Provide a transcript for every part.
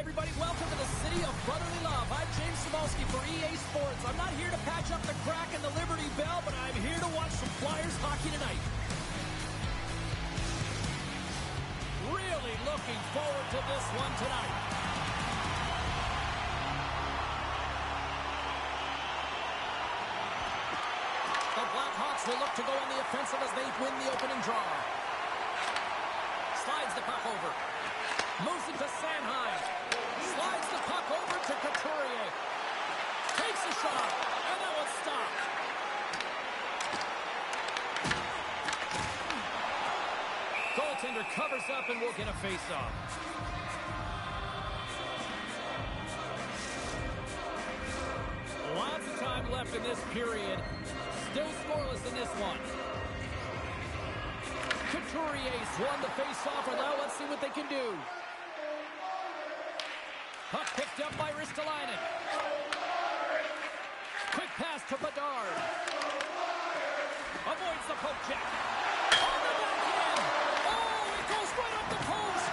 everybody. Welcome to the City of Brotherly Love. I'm James Cebulski for EA Sports. I'm not here to patch up the crack in the Liberty Bell, but I'm here to watch some Flyers hockey tonight. Really looking forward to this one tonight. The Blackhawks will look to go on the offensive as they win the opening draw. Slides the puck over. Moves it to Sanheim. Slides the puck over to Couturier. Takes a shot, and that one's stopped. Goaltender covers up and will get a face-off. Lots of time left in this period. Still scoreless in this one. Couturier's won the face-off, and now let's see what they can do. Puck picked up by Ristolainen. Quick pass to Bedard. Avoids the poke check. On the backhand. Oh, it goes right up the post.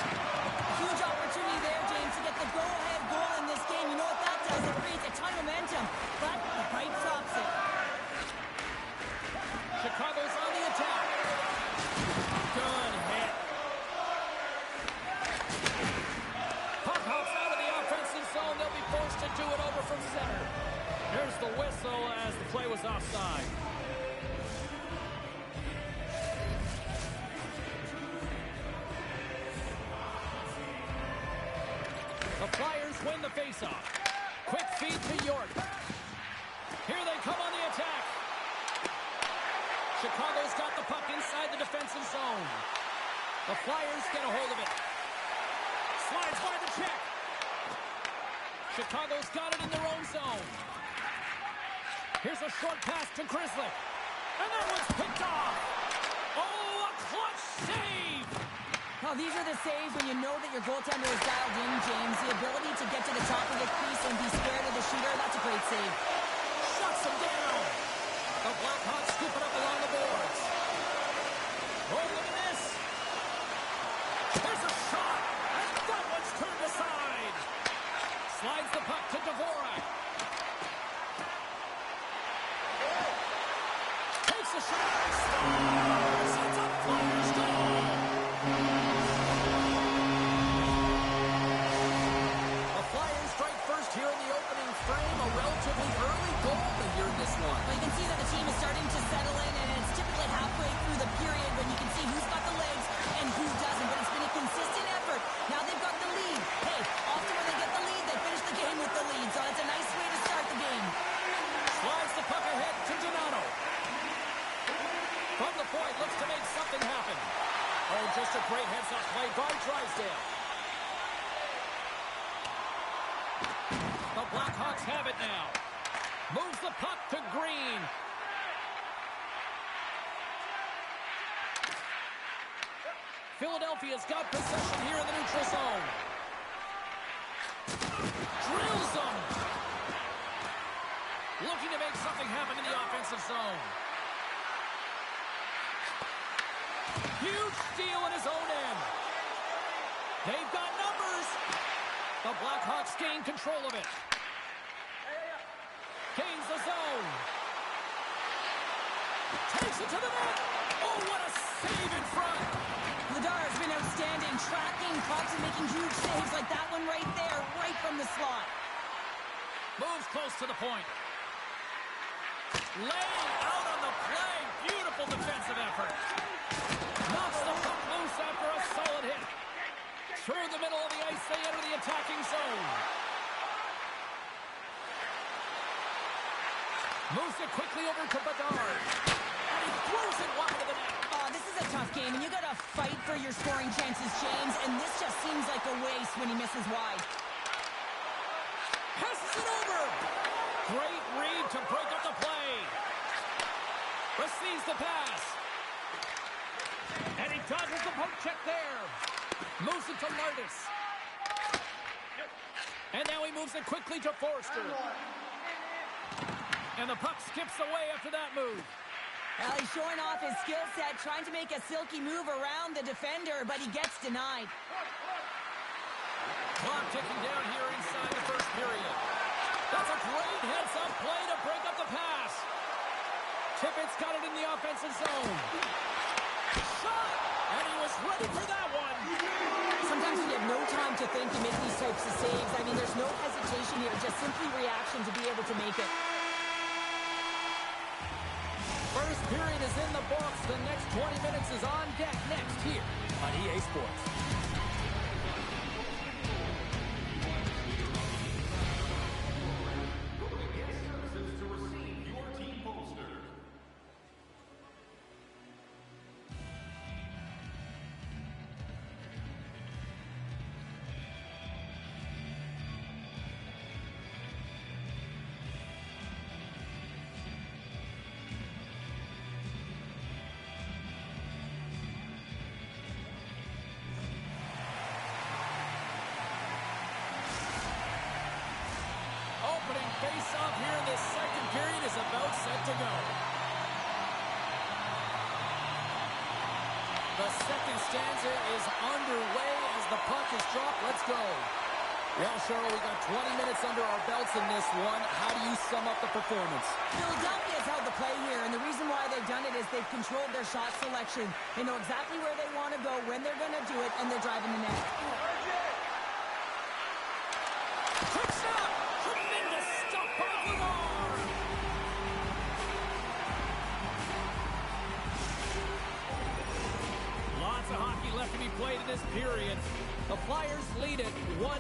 Huge opportunity there, James, to get the go-ahead goal in this game. You know what that does? It creates a ton of momentum, but the pipe stops it. Chicago's on the attack. Good hit. Puck hops out of the offensive zone. They'll be forced to do it over from center. Here's the whistle as the play was offside. The Flyers win the faceoff. Quick feed to York. Here they come on the attack. Chicago's got the puck inside the defensive zone. The Flyers get a hold of it. Slides by the check. Chicago's got it in their own zone. Here's a short pass to Grizzly. And that one's picked off. Oh, a clutch save. Now, these are the saves when you know that your goaltender is dialed in, James. The ability to get to the top of the crease and be scared of the shooter, that's a great save. Shuts him down. The Blackhawks scoop it up along the boards. Oh, look at this. There's a shot. And that one's turned aside. Slides the puck to Dvorak. Takes a shot. Scores. It's a Flyers goal. The Flyers strike first here in the opening frame. A relatively early goal here in this one. Well, you can see that the team is starting to settle in, and it's typically halfway through the period when you can see who's got the legs and who doesn't. But it's been a consistent effort. Now they've got the lead. Hey, often when they get the lead, they finish the game with the lead. So it's a nice way to start the game. Slides the puck ahead to Donato. From the point, looks to make something happen. Oh, just a great heads-up play by Drysdale. The Blackhawks have it now. Moves the puck to Green. Philadelphia's got possession here in the neutral zone. Drills them. Looking to make something happen in the offensive zone. Huge steal in his own end. They've got numbers. The Blackhawks gain control of it. Gains the zone. Takes it to the net. Oh, what a save in front. Vladar has been outstanding, tracking pucks and making huge saves like that one right there, right from the slot. Moves close to the point. Laying out on the play. Beautiful defensive effort. Knocks the puck loose after a solid hit. Through the middle of the ice, they enter the attacking zone. Moves it quickly over to Bedard. And he throws it wide of the net. This is a tough game, and you got to fight for your scoring chances, James, and this just seems like a waste when he misses wide. Passes it over. Great read to break up the play. Receives the pass. And he dodges the poke check there. Moves it to Lardis. And now he moves it quickly to Forster. And the puck skips away after that move. Well, he's showing off his skill set, trying to make a silky move around the defender, but he gets denied. Clock ticking down here inside the first period. That's a great heads-up play to break up the pass. Tippett's got it in the offensive zone. Shot! And he was ready for that one. Sometimes you have no time to think to make these types of saves. I mean, there's no hesitation here, just simply reaction to be able to make it. First period is in the books. The next 20 minutes is on deck next here on EA Sports. Opening face-off here in this second period is about set to go. The second stanza is underway as the puck is dropped. Let's go. Well, Cheryl, we got 20 minutes under our belts in this one. How do you sum up the performance? Philadelphia has held the play here, and the reason why they've done it is they've controlled their shot selection. They know exactly where they want to go, when they're going to do it, and they're driving the net. Quick shot! Tremendous stop by Lamar! Lots of hockey left to be played in this period. The Flyers lead it 1-0.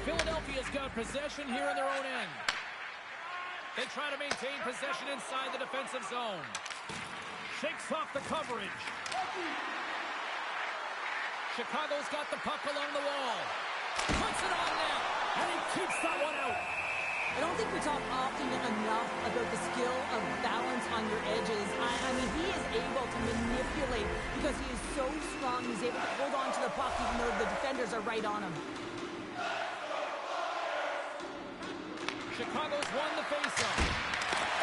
Philadelphia's got possession here in their own end. They try to maintain possession inside the defensive zone. Shakes off the coverage. Chicago's got the puck along the wall. Puts it on net, and he keeps that one out. I don't think we talk often enough about the skill of balance on your edges. I mean, he is able to manipulate because he is so strong. He's able to hold on to the puck even though the defenders are right on him. Chicago's won the faceoff.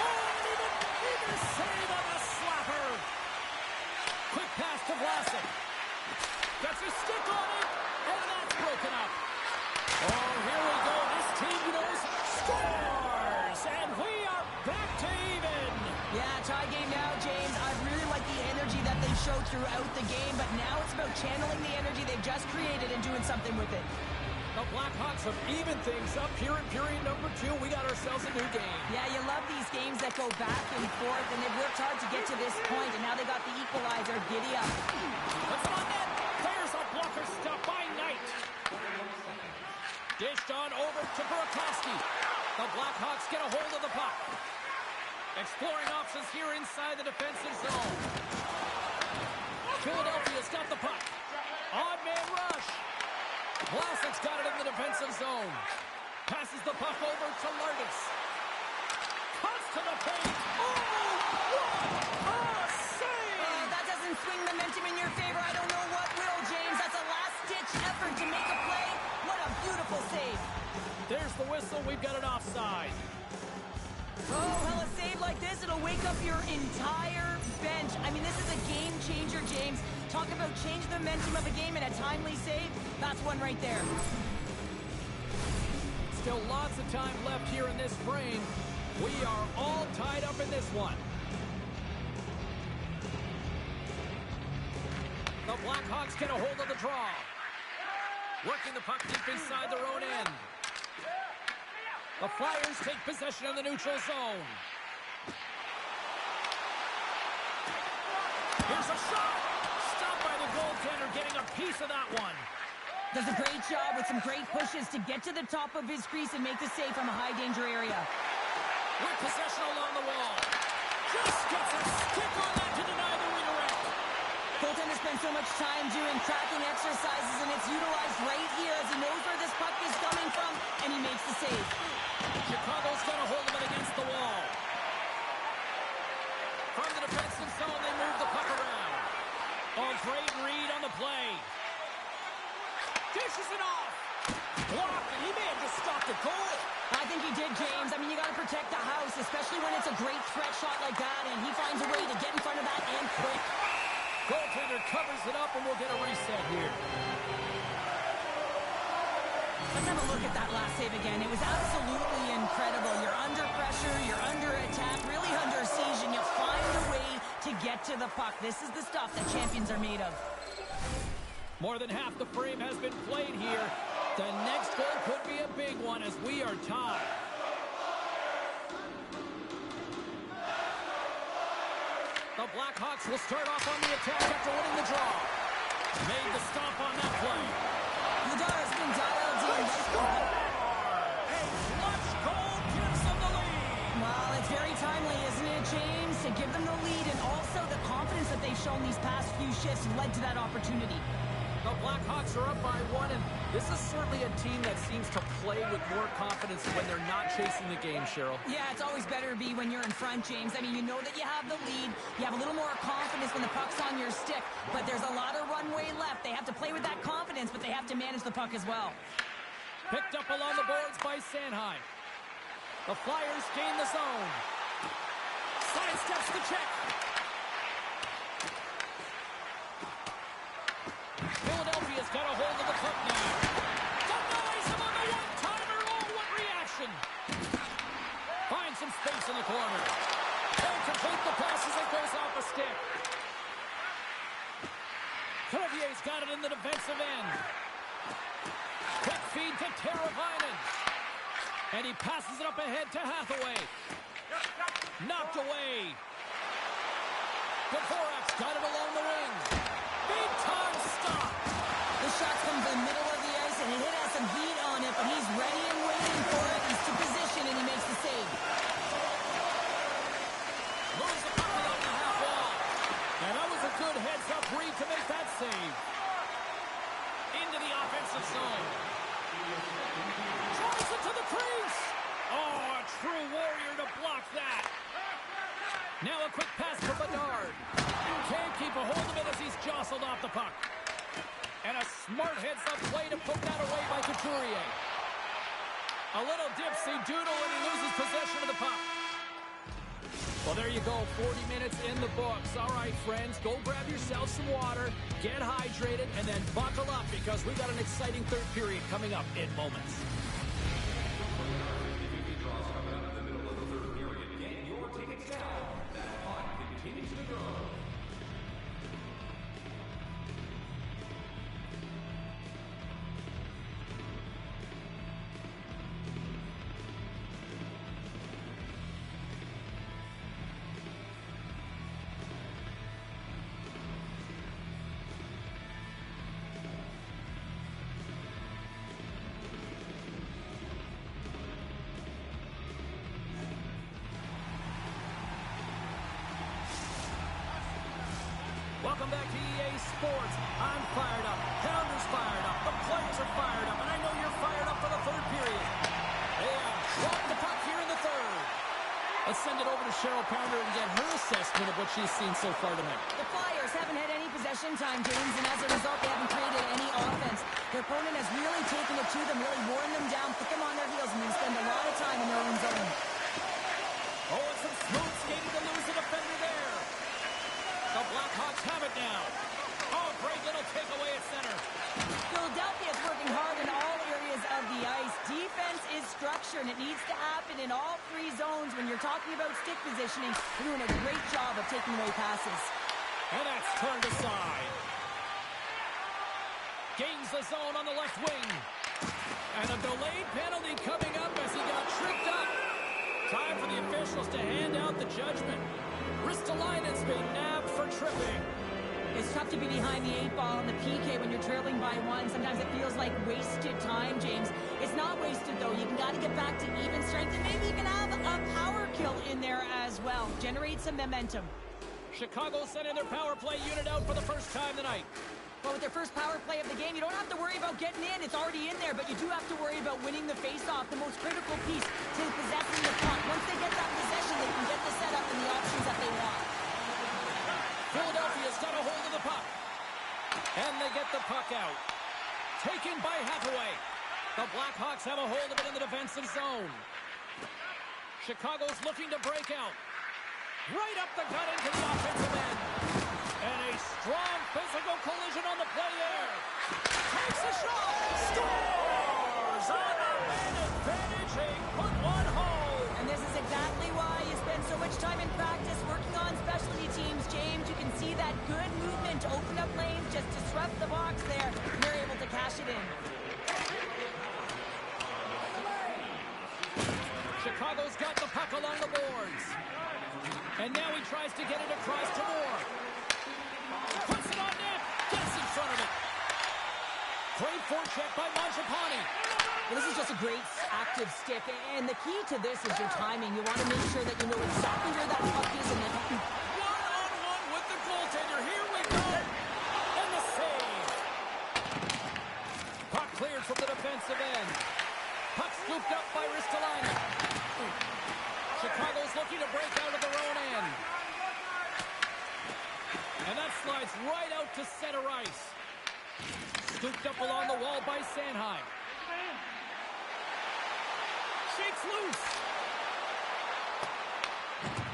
Oh, and even save on the slapper. Quick pass to Vlasic. Gets a stick on it, and that's broken up. Oh, here we go. This team knows scores, and we are back to even. Yeah, tie game now, James. I really like the energy that they showed throughout the game, but now it's about channeling the energy they've just created and doing something with it. The Blackhawks have evened things up here in period number 2. We got ourselves a new game. Yeah, you love these games that go back and forth, and they've worked hard to get to this point, and now they got the equalizer. Giddy up. Puts it on net. There's a blocker stop by Knight. Dished on over to Burakovsky. The Blackhawks get a hold of the puck. Exploring options here inside the defensive zone. Philadelphia's got the puck. Odd man rush. Vlasic's got it in the defensive zone. Passes the puck over to Lardis. Cuts to the paint. Oh, what a save! That doesn't swing momentum in your favor. I don't know what will, James. That's a last-ditch effort to make a play. What a beautiful save. There's the whistle. We've got an offside. Oh, well, a save like this, it'll wake up your entire bench. I mean, this is a game changer, James. Talk about change the momentum of a game and a timely save. That's one right there. Still lots of time left here in this frame. We are all tied up in this one. The Blackhawks get a hold of the draw. Working the puck deep inside their own end. The Flyers take possession of the neutral zone. Here's a shot! Stopped by the goaltender, getting a piece of that one. Does a great job with some great pushes to get to the top of his crease and make the save from a high-danger area. With possession along the wall. Just gets a stick on that to deny the redirect. Goaltender spends so much time doing tracking exercises, and it's utilized right here as he knows where this puck is coming from, and he makes the save. Chicago's got a hold of it against the wall. From the defensive zone, they move the puck around. Oh, great read on the play. Dishes it off. Blocked, and he may have just stopped the goal. I think he did, James. I mean, you got to protect the house, especially when it's a great threat shot like that, and he finds a way to get in front of that and quick. Goaltender covers it up, and we'll get a reset here. Let's have a look at that last save again. It was absolutely incredible. You're under pressure, you're under attack, really under siege, and you find a way to get to the puck. This is the stuff that champions are made of. More than half the frame has been played here. The next goal could be a big one as we are tied. The Blackhawks will start off on the attack after winning the draw. Made the stop on that play. Ladar's been dialed in. A clutch goal gives them the lead. Well, it's very timely, isn't it, James? To give them the lead, and also the confidence that they've shown these past few shifts led to that opportunity. The Blackhawks are up by 1, and this is certainly a team that seems to play with more confidence when they're not chasing the game, Cheryl. Yeah, it's always better to be when you're in front, James. I mean, you know that you have the lead. You have a little more confidence when the puck's on your stick, but there's a lot of runway left. They have to play with that confidence, but they have to manage the puck as well. Picked up along the boards by Sanheim. The Flyers gain the zone. Sidesteps the check. Philadelphia's got a hold of the puck now. Denies him on the one-timer. Oh, what reaction. Finds some space in the corner. Can't complete the pass as it goes off a stick. Corvier's got it in the defensive end. Quick feed to Teravainen. And he passes it up ahead to Hathaway. Knocked away. Dvorak's got it along the wing. Big time stop. The shot's come to the middle of the ice, and it has some heat on it, but he's ready and waiting for it. He's to position, and he makes the save. Moves the puck along the half wall. And that was a good heads-up read to make that save. Into the offensive zone. Drives it to the crease. Oh, a true warrior to block that. Now a quick pass for Bedard. Can't keep a hold of it as he's jostled off the puck. And a smart heads-up play to put that away by Couturier. A little dipsy-doodle when he loses possession of the puck. Well, there you go. 40 minutes in the books. All right, friends, go grab yourself some water, get hydrated, and then buckle up because we got an exciting third period coming up in moments. Welcome back to EA Sports. I'm fired up. Pounder's fired up. The players are fired up. And I know you're fired up for the third period. They have dropped the puck here in the third. Let's send it over to Cheryl Pounder and get her assessment of what she's seen so far tonight. The Flyers haven't had any possession time, James, and as a result, they haven't created any offense. Their opponent has really taken it to them, really worn them down, put them on their heels, and they spend a lot of time in their own zone. Oh, and some smooth skating to lose the defender there. The Blackhawks have it now. Oh, great little takeaway at center. Philadelphia is working hard in all areas of the ice. Defense is structure, and it needs to happen in all three zones. When you're talking about stick positioning, they're doing a great job of taking away passes. And that's turned aside. Gains the zone on the left wing. And a delayed penalty coming up as he got tripped up. Time for the officials to hand out the judgment. Ristolainen's been nabbed for tripping. It's tough to be behind the 8-ball in the PK when you're trailing by 1. Sometimes it feels like wasted time, James. It's not wasted, though. You got to get back to even strength and maybe even have a power kill in there as well. Generate some momentum. Chicago sending their power play unit out for the first time tonight. Well, with their first power play of the game, you don't have to worry about getting in. It's already in there, but you do have to worry about winning the face-off, the most critical piece to possessing the puck. Once they get that possession, they can get the setup and the options that they want. Philadelphia's got a hold of the puck. And they get the puck out. Taken by Hathaway. The Blackhawks have a hold of it in the defensive zone. Chicago's looking to break out. Right up the gut into the offensive end. And a strong physical collision on the play there. Takes a shot. Scores on the man advantage. He put one home. And this is exactly why you spend so much time in practice working on specialty teams, James. You can see that good movement to open up lanes, just disrupt the box there. They're able to cash it in. Chicago's got the puck along the boards. And now he tries to get it across to Moore. Puts it on net. Gets in front of it. Great forecheck by Mangiapane. Well, this is just a great active stick. And the key to this is your timing. You want to make sure that you know exactly where that puck is. And then one-on-one with the goaltender. Here we go. And the save. Puck cleared from the defensive end. Puck scooped up by Ristolainen. Chicago's looking to break out of their own end. And that slides right out to center ice. Scooped up along the wall by Sanheim. Shakes loose.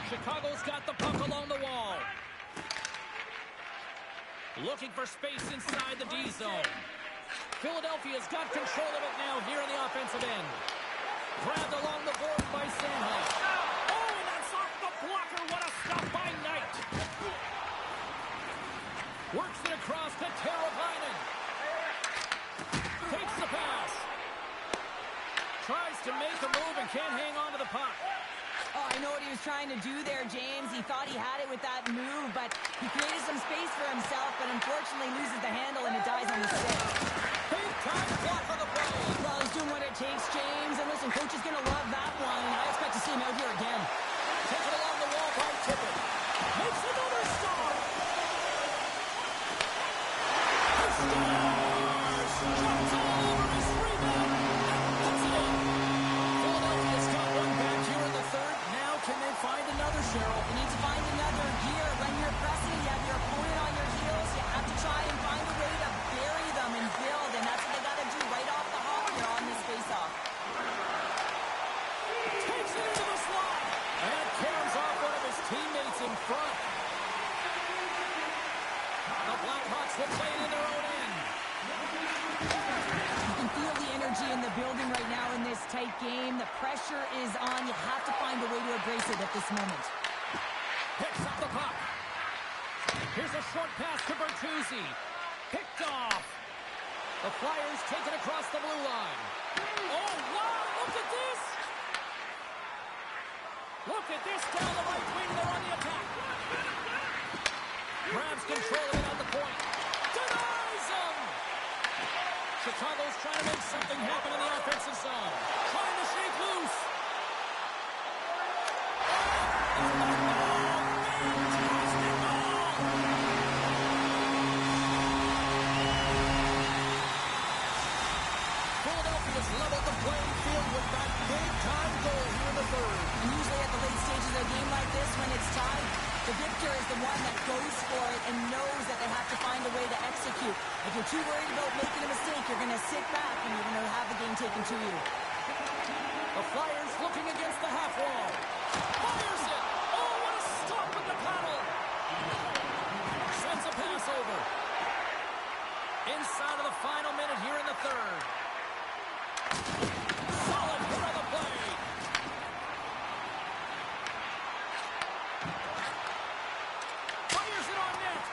Chicago's got the puck along the wall. Looking for space inside the D zone. Philadelphia's got control of it now here in the offensive end. Grabbed along the board by Sanheim. Oh, and that's off the blocker. What a stop by Knight. Works it across to Teravainen. Takes the pass. Tries to make a move and can't hang on to the puck. oh, I know what he was trying to do there, James. He thought he had it with that move, but he created some space for himself, but unfortunately loses the handle and it dies on the stick. Big time block on the play. Well, he's doing what it takes, James. And listen, coach is going to love that one. I expect to see him out here again. Taken along the wall by Tippett. Makes another stop. Jumps all over his rebound. That's it. Philadelphia's got one back here in the third. Now can they find another, Cheryl? You need to find another gear. When you're pressing, you have your opponent on your heels. You have to try and find a way to bury them and build, and that's what they got to do right off the hop here on this face-off. Takes it into the slot. And carries off one of his teammates in front. The Blackhawks will play it in their own end. You can feel the energy in the building right now in this tight game. The pressure is on. You have to find a way to embrace it at this moment. Picks up the puck. Here's a short pass to Bertuzzi. Picked off. The Flyers take it across the blue line. Oh, wow, look at this. Look at this down the right wing. They're on the attack. Grabs control of it at the point. Denies him. Chicago's trying to make something happen in the offensive zone. Trying to shake loose. Philadelphia's leveled the playing field with that big-time goal here in the third. And usually at the late stages of a game like this, when it's tied, the victor is the one that goes for it and knows that they have to find a way to execute. If you're too worried about making a mistake, you're going to sit back and you're going to have the game taken to you. The Flyers looking against the half wall. Fires it! Oh, what a stop with the paddle! Sends a pass over. Inside of the final minute here in the third. Solid hit on the play. Fires it on net.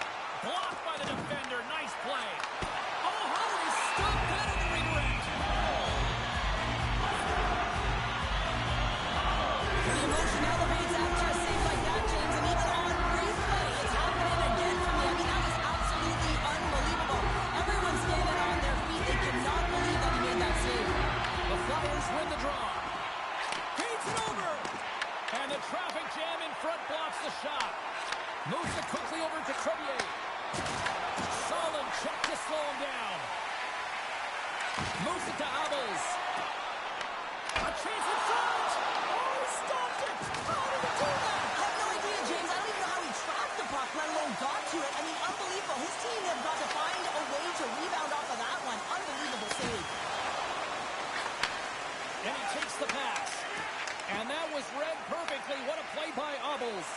Blocked by the defender. Nice play. Oh, how did he stop that in the regret? The emotion elevates after a save like that, James, and even on replay, it's happening again for me. I mean, that was absolutely unbelievable. Everyone's standing on their feet. They cannot believe that he made that save. The Flyers win the draw. Feeds it over. And the traffic jam in front blocks the shot. Moves it quickly over to Trevier. Solid check to slow him down. Moves it to Abels. A chance in front. Oh, he stopped it. How did he do that? I have no idea, James. I don't even know how he tracked the puck, let alone got to it. I mean, unbelievable. His team have got to find a way to rebound off of that one. Unbelievable save. And he takes the pass. And And that was read perfectly. What a play by Obbles.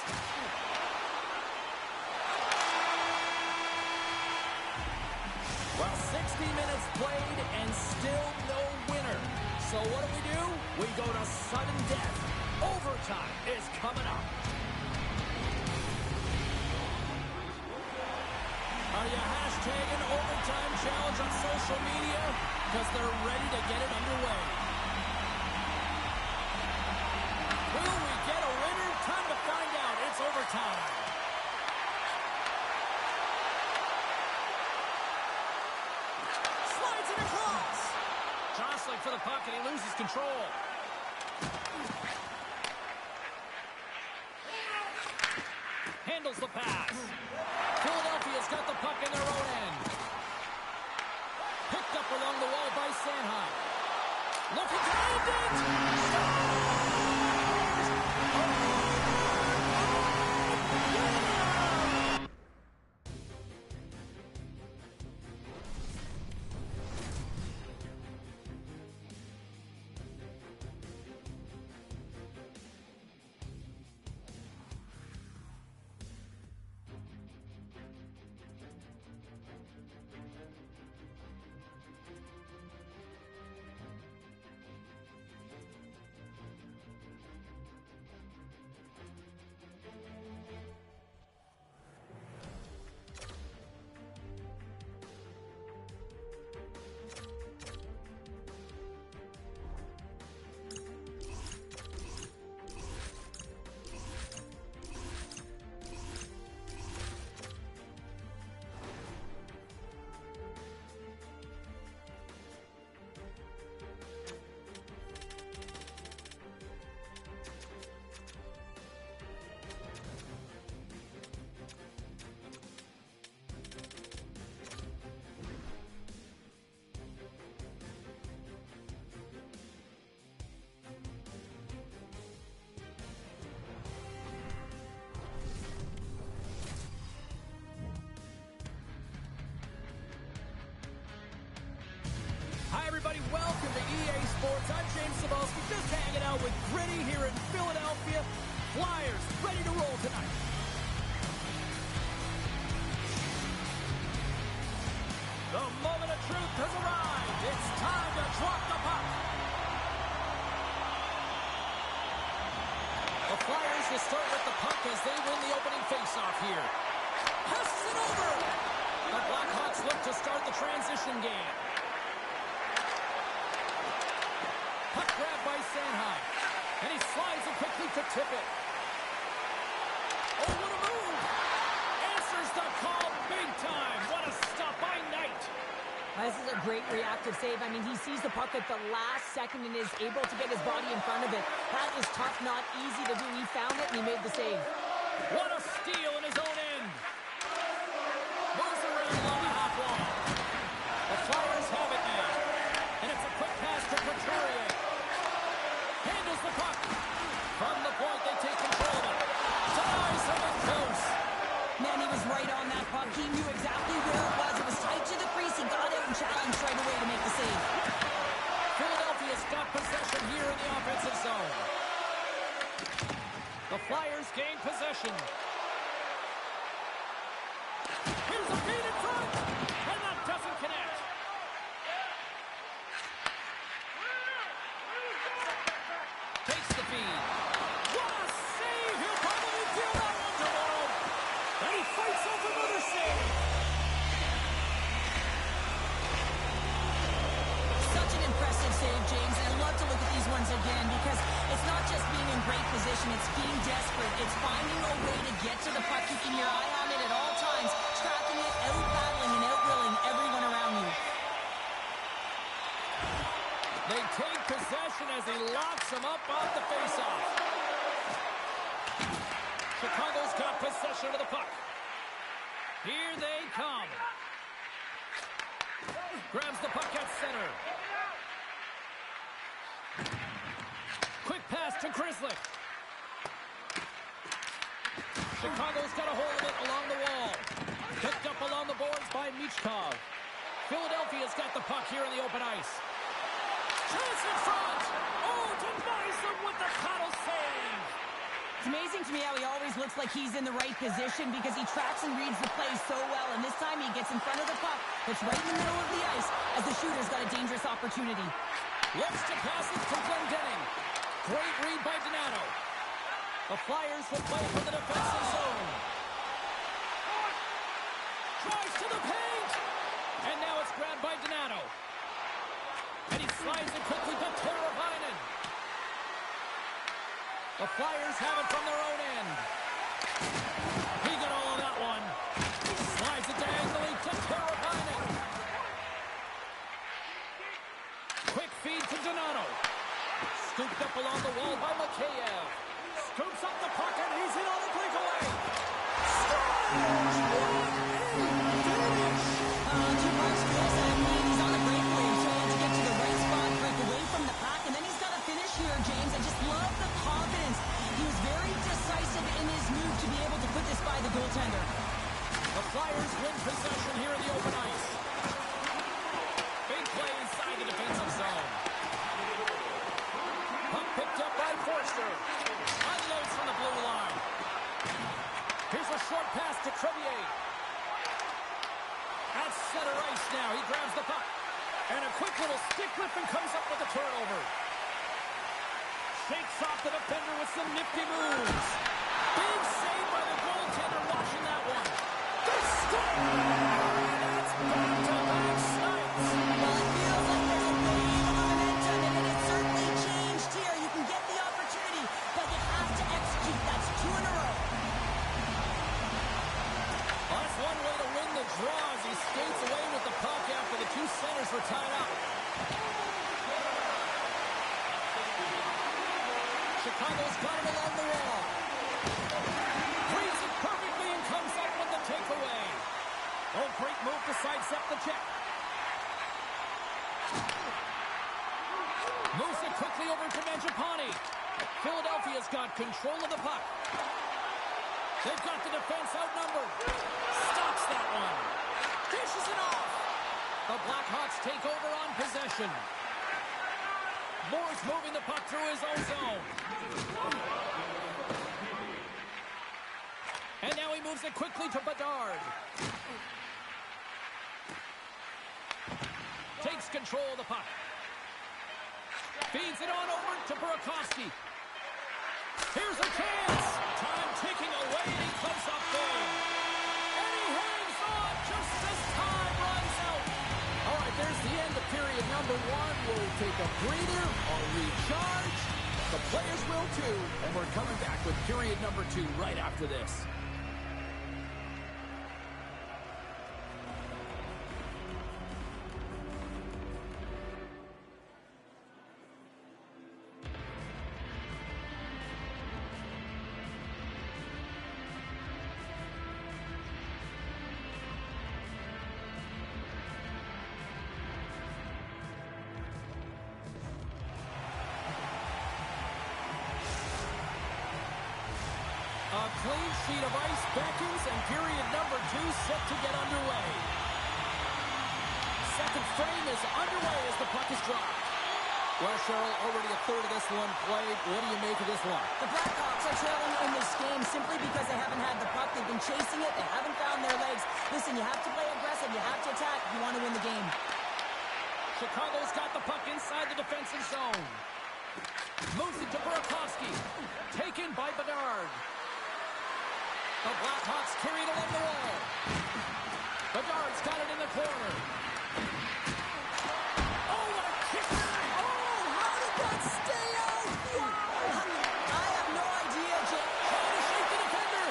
Well, 60 minutes played and still no winner. So what do? We go to sudden death. Overtime is coming up. Are you hashtagging overtime challenge on social media? Because they're ready to get it underway. Will we get a winner? Time to find out. It's overtime. Slides it across. Jostling for the puck, and he loses control. Handles the pass. Philadelphia's got the puck in their own end. Picked up along the wall by Sanheim. Looking to end it. Hi, everybody. Welcome to EA Sports. I'm James Cebulski, just hanging out with Gritty here in Philadelphia. Flyers ready to roll tonight. The moment of truth has arrived. It's time to drop the puck. The Flyers will start with the puck as they win the opening faceoff here. Passes it over. The Blackhawks look to start the transition game. Puck grab by Sanheim. And he slides it quickly to tip it. Oh, what a move! Answers the call big time. What a stop by Knight. This is a great reactive save. I mean, he sees the puck at the last second and is able to get his body in front of it. That is tough, not easy to do. He found it and he made the save. What a steal in his own end. Moves around along the half wall. The Flyers have it now. And it's a quick pass to Couturier. Handles the puck. From the point, they take control of it. Denies him up close. Man, he was right on that puck. He knew exactly where it was. It was tight to the crease. He got out and challenged right away to make the save. Philadelphia's got possession here in the offensive zone. The Flyers gain possession. Here's a feed in front. And that doesn't connect. Takes the feed. What a save! He'll probably deal that one tomorrow. And he fights off another save. Such an impressive save, James. And I love to look at these ones again because it's not just being in great position. It's being desperate. It's finding a way to get to the puck, keeping your eye on it at all times, tracking it, out-battling and out-willing everyone around you. They take possession as he locks him up off the faceoff. Chicago's got possession of the puck. Here they come. Grabs the puck at center. Quick pass to Grizzly. Chicago's got a hold of it along the wall. Picked up along the boards by Michkov. Philadelphia's got the puck here in the open ice. Chance in front. Oh, denies them with the paddle save. It's amazing to me how he always looks like he's in the right position because he tracks and reads the play so well. And this time he gets in front of the puck. It's right in the middle of the ice as the shooter's got a dangerous opportunity. Looks to pass it to Glendening. Great read by Donato. The Flyers will play for the defensive zone. Drives to the paint. And now it's grabbed by Donato. And he slides it quickly to Teravainen. The Flyers have it from their own end. He got all of that one. He slides it diagonally to Teravainen. Quick feed to Donato. Scooped up along the wall by Mikheyev. Scoops up the puck and he's in on the breakaway. Two parts to this. I mean, he's on a breakaway. He's trying to get to the right spot, break away from the pack, and then he's got to finish here, James. I just love the confidence. He was very decisive in his move to be able to put this by the goaltender. The Flyers win possession here in the open ice. Big play inside the defensive zone. Puck picked up by Forster. Unloads from the blue line. Here's a short pass to Crevier. At center ice now. He grabs the puck. And a quick little stick lift and comes up with a turnover. Shakes off the defender with some nifty moves. Big save by the goaltender watching that one. They score! That's back-to-back snipes. Well, it feels like there's a wave of momentum, and it has certainly changed here. You can get the opportunity, but you have to execute. That's two in a row. Well, that's one way to win the draw as he skates away with the puck after the two centers were tied up. Chicago's got it along the wall. Reads it perfectly and comes up with the takeaway. Oh, great move to sidestep the check. Moves it quickly over to Mangiapane. Philadelphia's got control of the puck. They've got the defense outnumbered. Stops that one. Dishes it off. The Blackhawks take over on possession. Moore's moving the puck through his own zone. And now he moves it quickly to Bedard. Takes control of the puck. Feeds it on over to Burakovsky. Here's a chance. Time ticking away and he comes up big. And he hangs on just as time runs out. All right, there's the end of period number one. We'll take a breather or recharge. The players will too. And we're coming back with period number two right after this. A clean sheet of ice beckons, and period number two set to get underway. Second frame is underway as the puck is dropped. Well, Cheryl, already a third of this one played. What do you make of this one? The Blackhawks are trailing in this game simply because they haven't had the puck. They've been chasing it. They haven't found their legs. Listen, you have to play aggressive. You have to attack if you want to win the game. Chicago's got the puck inside the defensive zone. Moves it to Burakovsky. Taken by Bedard. The Blackhawks carry it along the wall. Bedard's got it in the corner. Oh, what a kick! Oh, how did that stay out? Wow! I have no idea, Jake. Trying to shake the defender.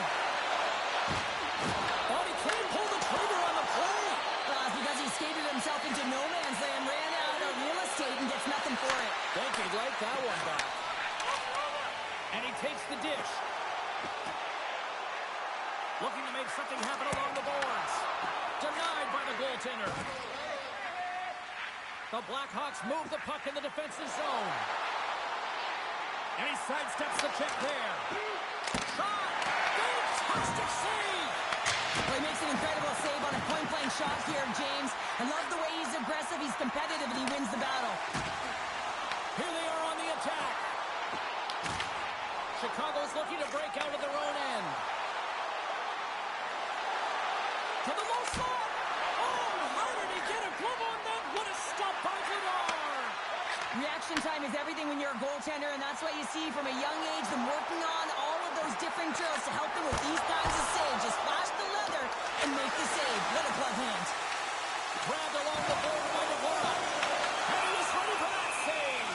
Oh, he can't pull the trigger on the play. Because he skated himself into no man's land, ran out of real estate, and gets nothing for it. Think he'd like that one back. And he takes the dish. Looking to make something happen along the boards. Denied by the goaltender. The Blackhawks move the puck in the defensive zone. And he sidesteps the check there. Shot! Fantastic save! Well, he makes an incredible save on a point-blank shot here, James. I love the way he's aggressive, he's competitive, and he wins the battle. Here they are on the attack. Chicago's looking to break out of their own end. To the low slot. Oh, how did he get a glove on that? What a stop by Vladar. Reaction time is everything when you're a goaltender, and that's why you see from a young age them working on all of those different drills to help them with these kinds of saves. Just flash the leather and make the save. What a glove hand. Grabbed along the border by Dvorak. And he was ready for that save.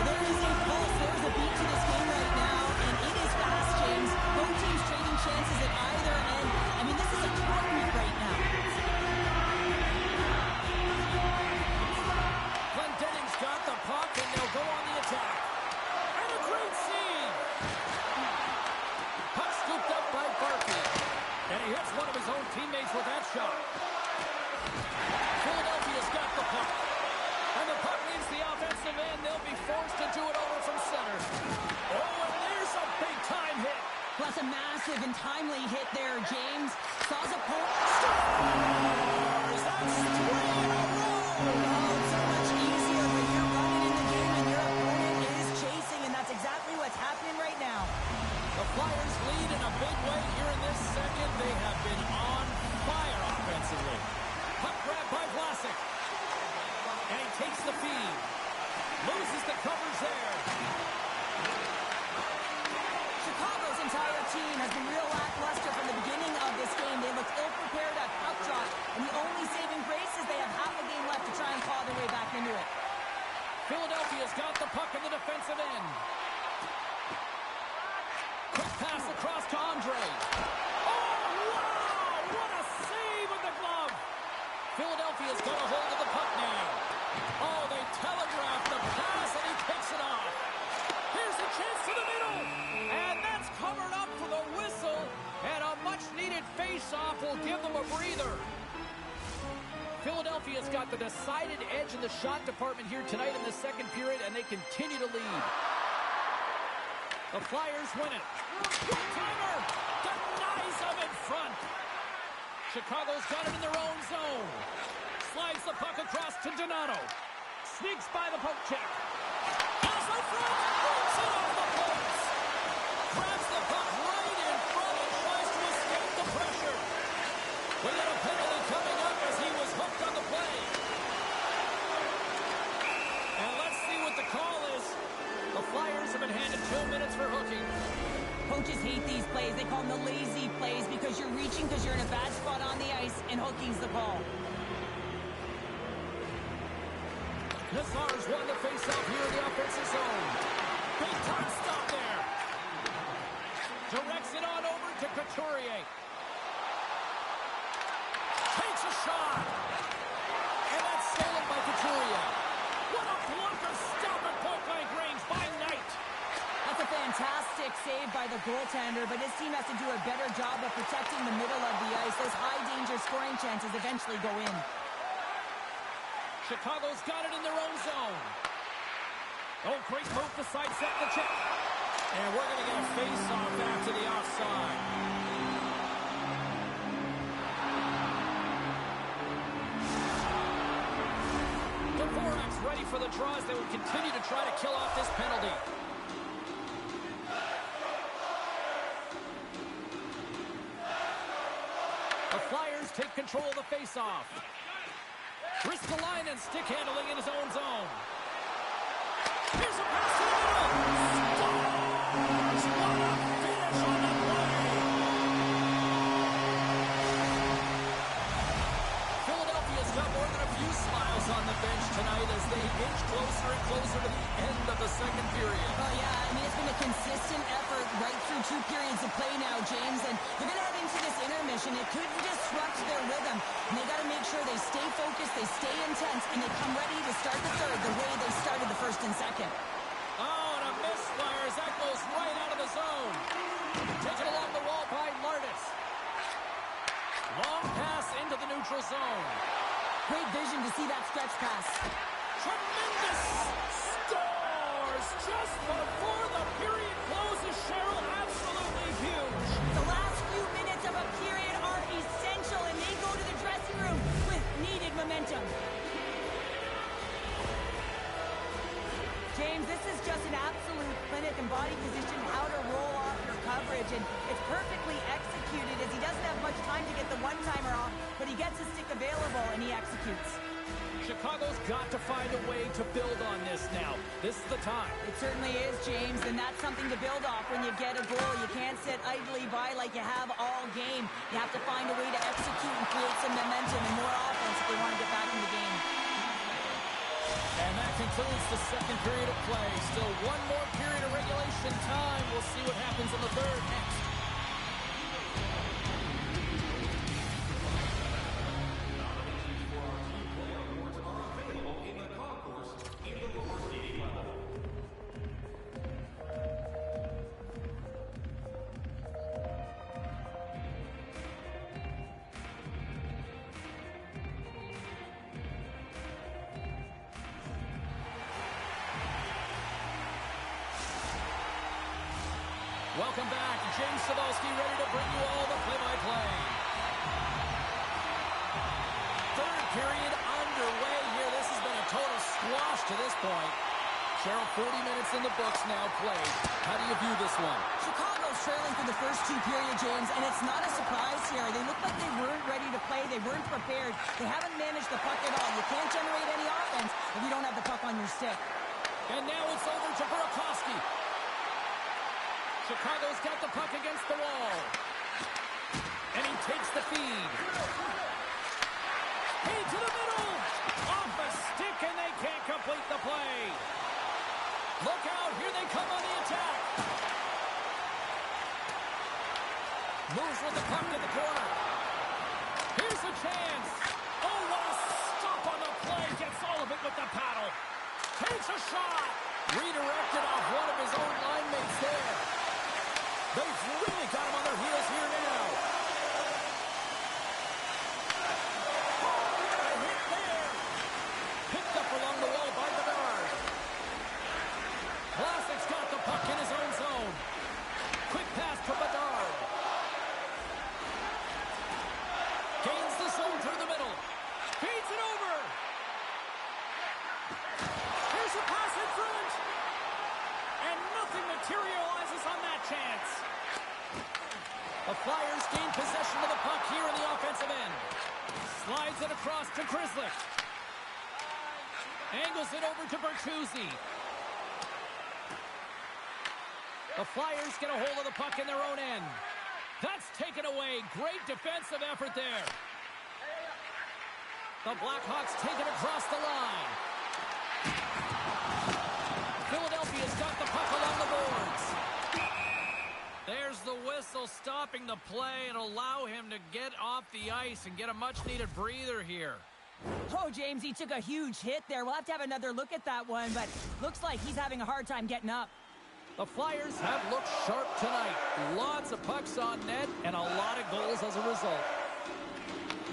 There is a pulse. There's a beat to this game right now, and it is fast, James. Both teams trading chances at either end. I mean, this is a tournament right now. Glendenning's got the puck, and they'll go on the attack. And a great save. Puck scooped up by Barkey. And he hits one of his own teammates with that shot. Philadelphia's got the puck. And the puck leaves the offensive end. They'll be forced to do it over from center. Oh, and there's a big-time hit. Plus a massive and timely hit there, James. Saws a poke. Stars! That's 3 in a row! Oh, it's so much easier when you're running in the game and your opponent is chasing, and that's exactly what's happening right now. The Flyers lead in a big way here in this second. They have been on fire offensively. Puck grab by Vlasic. And he takes the feed. Loses the covers there. Chicago's entire team has been real lackluster from the beginning of this game. They looked ill-prepared at puck drop, and the only saving grace is they have half a game left to try and claw their way back into it. Philadelphia's got the puck in the defensive end. Quick pass across to Andre. Oh, wow! What a save with the glove! Philadelphia's got a hold of the puck now. Oh, they telegraphed the pass, and he takes it off. Here's a chance to the middle. And that's covered up for the whistle. And a much-needed face-off will give them a breather. Philadelphia's got the decided edge in the shot department here tonight in the second period, and they continue to lead. The Flyers win it. One-timer denies them in front. Chicago's got it in their own zone. Slides the puck across to Donato. Sneaks by the poke check. Pass in front. Brings it off the post. Grabs the puck right in front and tries to escape the pressure. We got a penalty coming up as he was hooked on the play. And let's see what the call is. The Flyers have been handed 2 minutes for hooking. Coaches hate these plays. They call them the lazy plays because you're reaching because you're in a bad spot on the ice, and hooking's the call. Nazar's won the face-off here in the offensive zone. Big time stop there. Directs it on over to Couturier. Takes a shot. And that's stolen by Couturier. What a blocker stop at point-blank range by Knight. That's a fantastic save by the goaltender, but his team has to do a better job of protecting the middle of the ice. Those high-danger scoring chances eventually go in. Chicago's got it in their own zone. Oh, great move to sidestep the check. And we're going to get a face-off after the offside. Dvorak's ready for the draw as they would continue to try to kill off this penalty. The Flyers take control of the face-off. Ristolainen stick handling in his own zone. Here's a pass to the middle. Stars! What a finish on the play! Philadelphia's got more than a few smiles on the bench tonight as they inch closer and closer to the end of the second period. Oh, yeah, I mean, it's been a consistent effort right through 2 periods of play now, James, and they're going to head into this intermission. It could disrupt their rhythm, and they got to make sure they stay focused, they stay intense, and they come ready to start the third the way they started the first and second. Oh, and a misfire as that goes right out of the zone. Taken along the wall by Lardis. Long pass into the neutral zone. Great vision to see that stretch pass. Tremendous Stars just before the period closes. Cheryl, absolutely huge. The last few minutes of a period are essential, and they go to the dressing room with needed James, this is just an absolute clinic and body position, how to roll off your coverage, and it's perfectly executed as he doesn't have much time to get the one-timer off, but he gets his stick available and he executes. Chicago's got to find a way to build on this now. This is the time. It certainly is, James, and that's something to build off when you get a goal. You can't sit idly by like you have all game. You have to find a way to execute and create some momentum and more offense if they want to get back in the game. And that concludes the second period of play. Still one more period of regulation time. We'll see what happens in the third next. Welcome back. James Cebulski ready to bring you all the play-by-play. Third period underway here. This has been a total squash to this point. Cheryl, 40 minutes in the books now played. How do you view this one? Chicago's trailing for the first two periods, James, and it's not a surprise here. They look like they weren't ready to play. They weren't prepared. They haven't managed the puck at all. You can't generate any offense if you don't have the puck on your stick. And now it's over to Burakovsky. Chicago's got the puck against the wall. And he takes the feed. Feed to the middle. Off a stick, and they can't complete the play. Look out. Here they come on the attack. Moves with the puck to the corner. Here's a chance. Oh, what a stop on the play. Gets all of it with the paddle. Takes a shot. Redirected off one of his own line mates there. They've really got him on their heels here now. A hit there. Picked up along the wall by Bedard. Vlasic's got the puck in his own zone. Quick pass to Bedard. Gains the zone through the middle. Feeds it over. Here's a pass in front. And nothing materializes on that chance. The Flyers gain possession of the puck here in the offensive end. Slides it across to Grzelcyk. Angles it over to Bertuzzi. The Flyers get a hold of the puck in their own end. That's taken away. Great defensive effort there. The Blackhawks take it across the line. Philadelphia's got the puck along the boards. There's the whistle stopping the play and allow him to get off the ice and get a much-needed breather here. Oh, James, he took a huge hit there. We'll have to have another look at that one, but looks like he's having a hard time getting up. The Flyers have looked sharp tonight. Lots of pucks on net and a lot of goals as a result.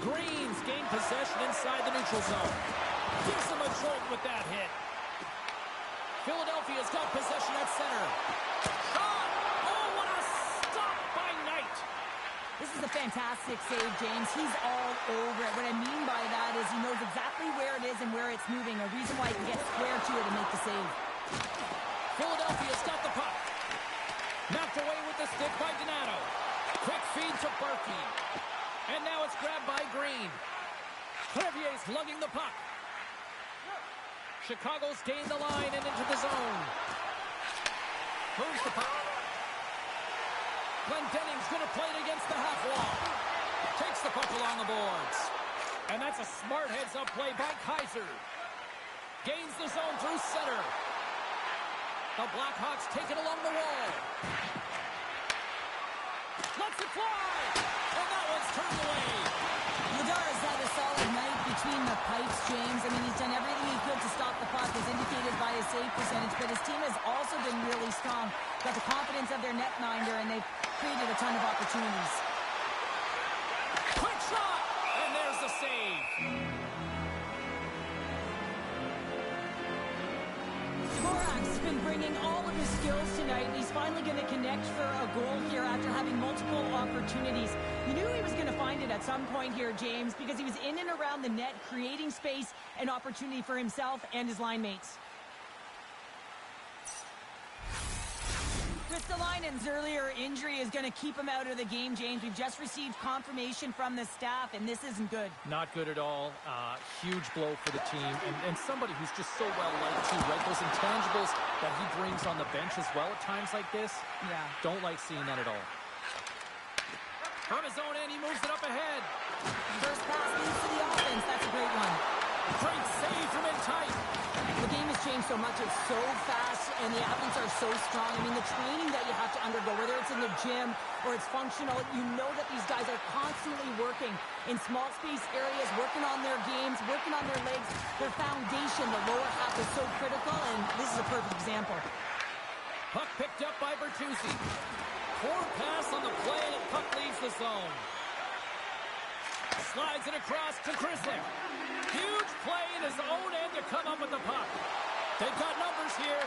Greens gain possession inside the neutral zone. Gives him a jolt with that hit. Philadelphia's got possession at center. Shot! Oh, what a stop by Knight! This is a fantastic save, James. He's all over it. What I mean by that is he knows exactly where it is and where it's moving. A reason why he can get square to it and make the save. Philadelphia's got the puck. Knocked away with the stick by Donato. Quick feed to Berkey. And now it's grabbed by Green. Clevier's lugging the puck. Chicago's gained the line and into the zone. Moves the puck. Glendening's going to play it against the half wall. Takes the puck along the boards. And that's a smart heads-up play by Kaiser. Gains the zone through center. The Blackhawks take it along the wall. Lets it fly. And that one's turned away. Ladar's had a solid night between the pipes, James. I mean, he's done everything he could to stop the puck, as indicated by his save percentage, but his team has also been really strong. Got the confidence of their netminder, and they've created a ton of opportunities. Quick shot! And there's the save. Dvorak's been bringing all of his skills tonight, and he's finally going to connect for a goal here after having multiple opportunities. You knew he was going to find it at some point here, James, because he was in and around the net, creating space and opportunity for himself and his line mates. Kristalainen's earlier injury is going to keep him out of the game, James. We've just received confirmation from the staff, and this isn't good. Not good at all. Huge blow for the team, and somebody who's just so well-liked, too, right? Those intangibles that he brings on the bench as well at times like this. Yeah. Don't like seeing that at all. From his own end, he moves it up ahead. First pass leads to the offense. That's a great one. Great save from in tight. The game has changed so much. It's so fast, and the athletes are so strong. I mean, the training that you have to undergo, whether it's in the gym or it's functional, you know that these guys are constantly working in small space areas, working on their games, working on their legs. Their foundation, the lower half, is so critical, and this is a perfect example. Puck picked up by Bertuzzi. Poor pass on the play, and the puck leaves the zone. Slides it across to Chrysler. Huge play in his own end to come up with the puck. They've got numbers here.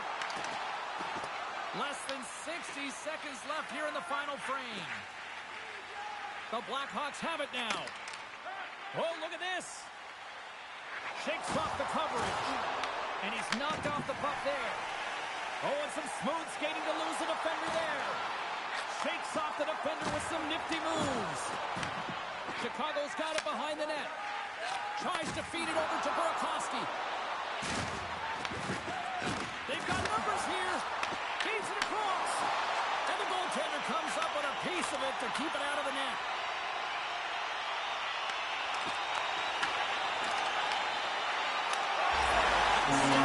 Less than 60 seconds left here in the final frame. The Blackhawks have it now. Oh, look at this. Shakes off the coverage. And he's knocked off the puck there. Oh, and some smooth skating to lose the defender there. Shakes off the defender with some nifty moves. Chicago's got it behind the net. Tries to feed it over to Burakovsky. They've got numbers here. Feeds it across. And the goaltender comes up with a piece of it to keep it out of the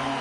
net.